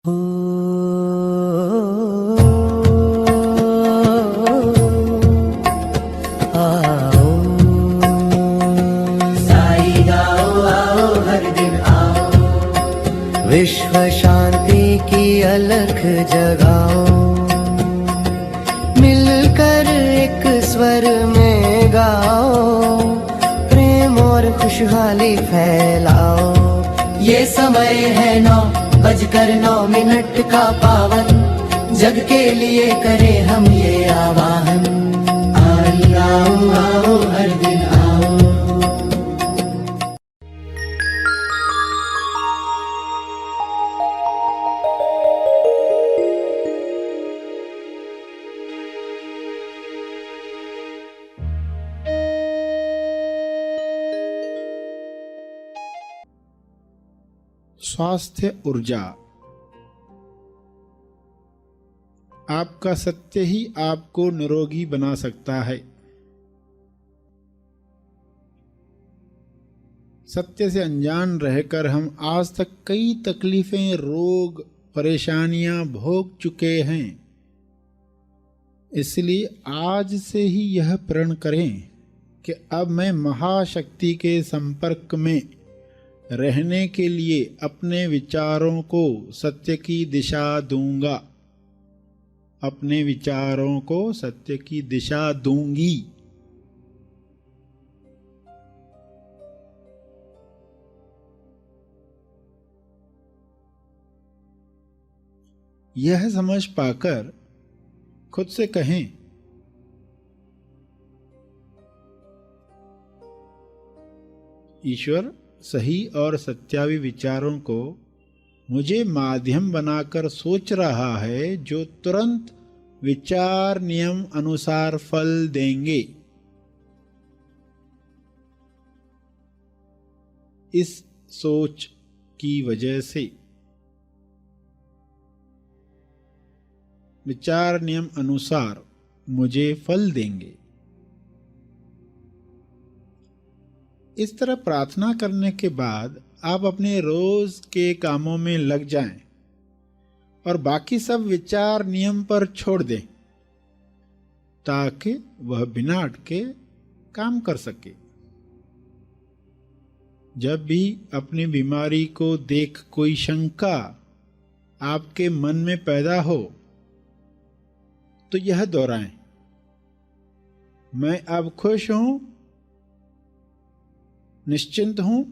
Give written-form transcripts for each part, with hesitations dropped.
हो आओ साई गाओ आओ हर दिन आओ, विश्व शांति की अलख जगाओ, मिलकर एक स्वर में गाओ, प्रेम और खुशहाली फैलाओ। ये समय है 9:09 का पावन, जग के लिए करें हम ये आवाहन। आई आओ आओ हर दिन आओ। स्वास्थ्य ऊर्जा। आपका सत्य ही आपको निरोगी बना सकता है। सत्य से अनजान रहकर हम आज तक कई तकलीफें, रोग, परेशानियां भोग चुके हैं। इसलिए आज से ही यह प्रण करें कि अब मैं महाशक्ति के संपर्क में रहने के लिए अपने विचारों को सत्य की दिशा दूंगा, अपने विचारों को सत्य की दिशा दूंगी। यह समझ पाकर खुद से कहें, ईश्वर सही और सत्यावी विचारों को मुझे माध्यम बनाकर सोच रहा है, जो तुरंत विचार नियम अनुसार फल देंगे। इस सोच की वजह से विचार नियम अनुसार मुझे फल देंगे। इस तरह प्रार्थना करने के बाद आप अपने रोज के कामों में लग जाएं और बाकी सब विचार नियम पर छोड़ दें, ताकि वह बिना अटके काम कर सके। जब भी अपनी बीमारी को देख कोई शंका आपके मन में पैदा हो, तो यह दोहराएं, मैं अब खुश हूं, निश्चिंत हूं,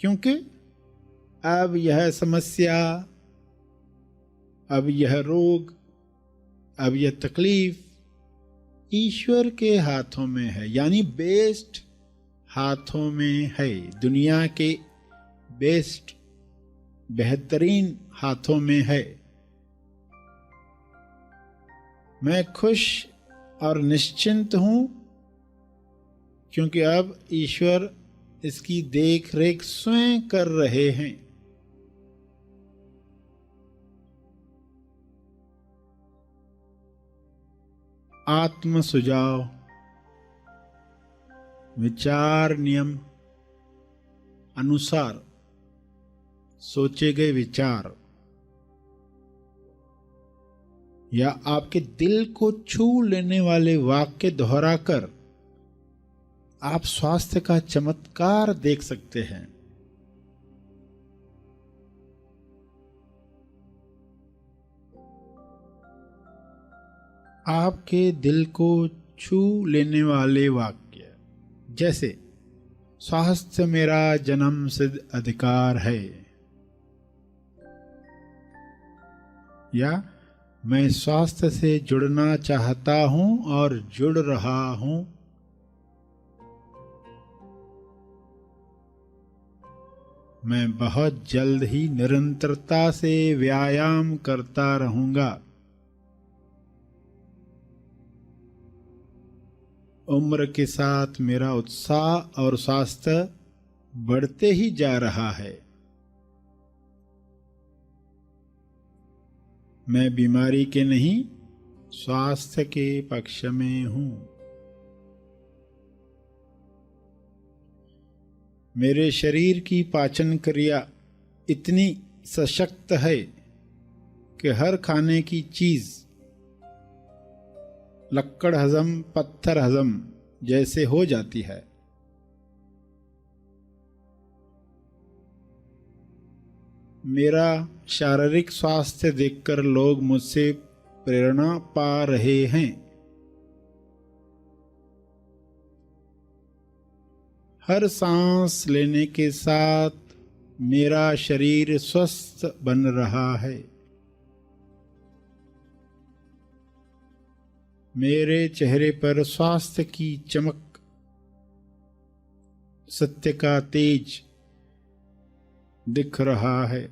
क्योंकि अब यह समस्या, अब यह रोग, अब यह तकलीफ ईश्वर के हाथों में है, यानी बेस्ट हाथों में है, दुनिया के बेस्ट, बेहतरीन हाथों में है। मैं खुश और निश्चिंत हूं, क्योंकि अब ईश्वर इसकी देख रेख स्वयं कर रहे हैं। आत्म सुझाव। विचार नियम अनुसार सोचे गए विचार या आपके दिल को छू लेने वाले वाक्य दोहराकर आप स्वास्थ्य का चमत्कार देख सकते हैं। आपके दिल को छू लेने वाले वाक्य जैसे, स्वास्थ्य मेरा जन्म सिद्ध अधिकार है, या मैं स्वास्थ्य से जुड़ना चाहता हूं और जुड़ रहा हूं, मैं बहुत जल्द ही निरंतरता से व्यायाम करता रहूंगा, उम्र के साथ मेरा उत्साह और स्वास्थ्य बढ़ते ही जा रहा है, मैं बीमारी के नहीं स्वास्थ्य के पक्ष में हूं, मेरे शरीर की पाचन क्रिया इतनी सशक्त है कि हर खाने की चीज लक्कड़ हजम पत्थर हजम जैसे हो जाती है। मेरा शारीरिक स्वास्थ्य देखकर लोग मुझसे प्रेरणा पा रहे हैं। हर सांस लेने के साथ मेरा शरीर स्वस्थ बन रहा है। मेरे चेहरे पर स्वास्थ्य की चमक, सत्य का तेज दिख रहा है।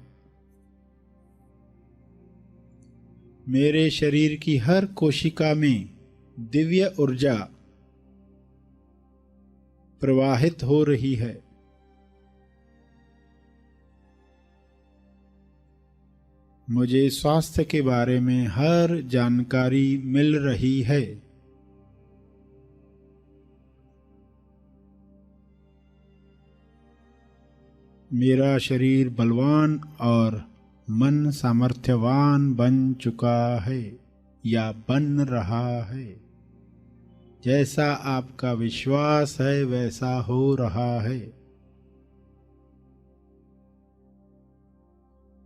मेरे शरीर की हर कोशिका में दिव्य ऊर्जा प्रवाहित हो रही है। मुझे स्वास्थ्य के बारे में हर जानकारी मिल रही है। मेरा शरीर बलवान और मन सामर्थ्यवान बन चुका है या बन रहा है। जैसा आपका विश्वास है वैसा हो रहा है।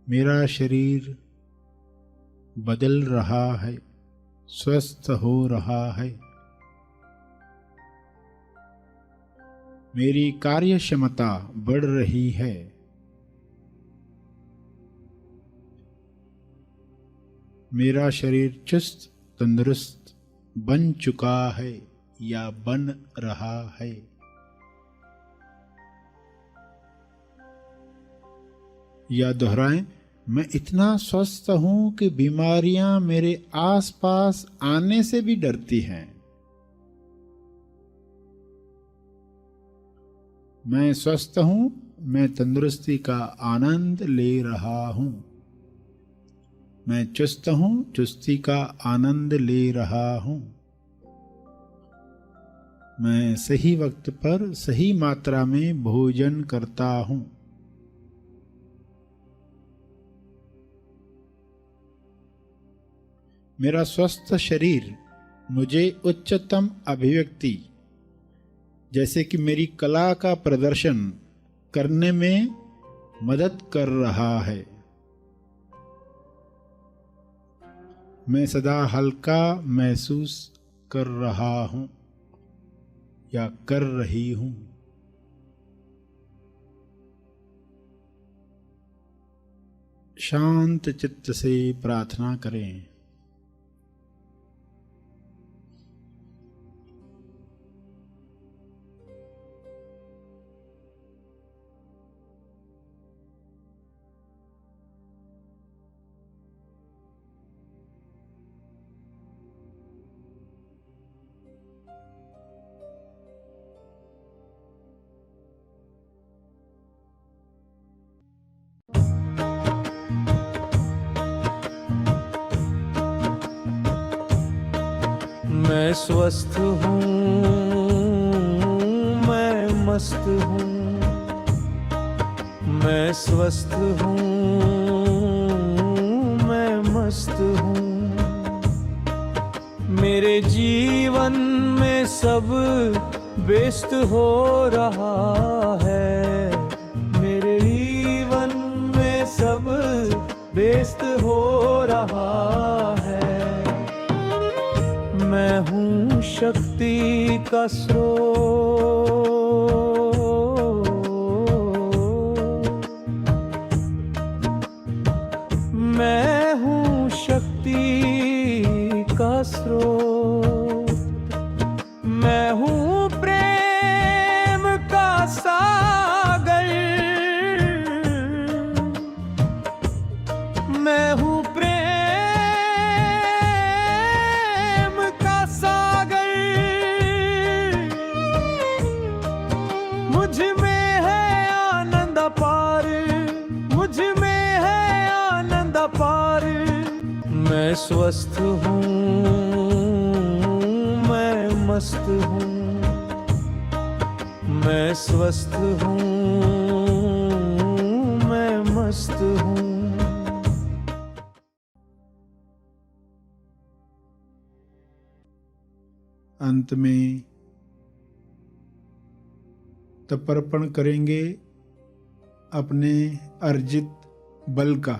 मेरा शरीर बदल रहा है, स्वस्थ हो रहा है। मेरी कार्य क्षमता बढ़ रही है। मेरा शरीर चुस्त तंदुरुस्त बन चुका है या बन रहा है। या दोहराएं, मैं इतना स्वस्थ हूं कि बीमारियां मेरे आसपास आने से भी डरती हैं। मैं स्वस्थ हूं, मैं तंदुरुस्ती का आनंद ले रहा हूं। मैं चुस्त हूं, चुस्ती का आनंद ले रहा हूं। मैं सही वक्त पर सही मात्रा में भोजन करता हूं। मेरा स्वस्थ शरीर मुझे उच्चतम अभिव्यक्ति जैसे कि मेरी कला का प्रदर्शन करने में मदद कर रहा है। मैं सदा हल्का महसूस कर रहा हूं या कर रही हूं। शांत चित्त से प्रार्थना करें। मैं स्वस्थ हूँ, मैं मस्त हूँ। मैं स्वस्थ हूँ, मैं मस्त हूँ। मेरे जीवन में सब व्यस्त हो रहा है। मेरे जीवन में सब व्यस्त हो रहा है। मैं हूँ शक्ति का स्रोत। मैं हूँ शक्ति का स्रोत। मैं हूँ प्रेम का सागर। मैं हूँ मैं स्वस्थ हूँ, मैं मस्त हूँ। मैं स्वस्थ हूँ, मैं मस्त हूँ। अंत में तर्पण करेंगे अपने अर्जित बल का,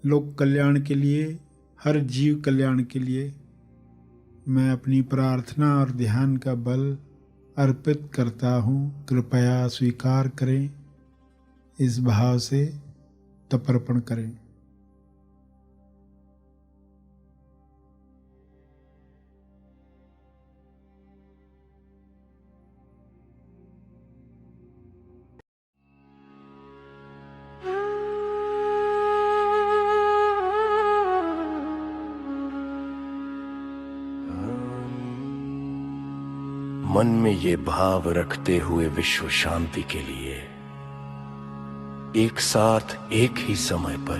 लोक कल्याण के लिए, हर जीव कल्याण के लिए मैं अपनी प्रार्थना और ध्यान का बल अर्पित करता हूँ, कृपया स्वीकार करें। इस भाव से तर्पण करें। मन में ये भाव रखते हुए विश्व शांति के लिए एक साथ एक ही समय पर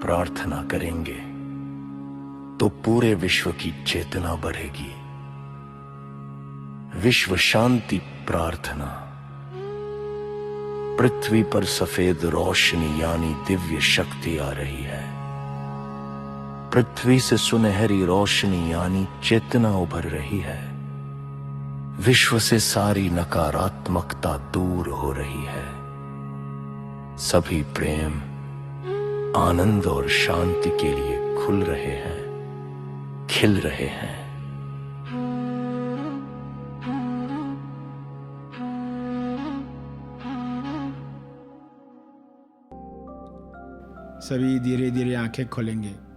प्रार्थना करेंगे तो पूरे विश्व की चेतना बढ़ेगी। विश्व शांति प्रार्थना। पृथ्वी पर सफेद रोशनी यानी दिव्य शक्ति आ रही है। पृथ्वी से सुनहरी रोशनी यानी चेतना उभर रही है। विश्व से सारी नकारात्मकता दूर हो रही है। सभी प्रेम, आनंद और शांति के लिए खुल रहे हैं, खिल रहे हैं। सभी धीरे धीरे आंखें खोलेंगे।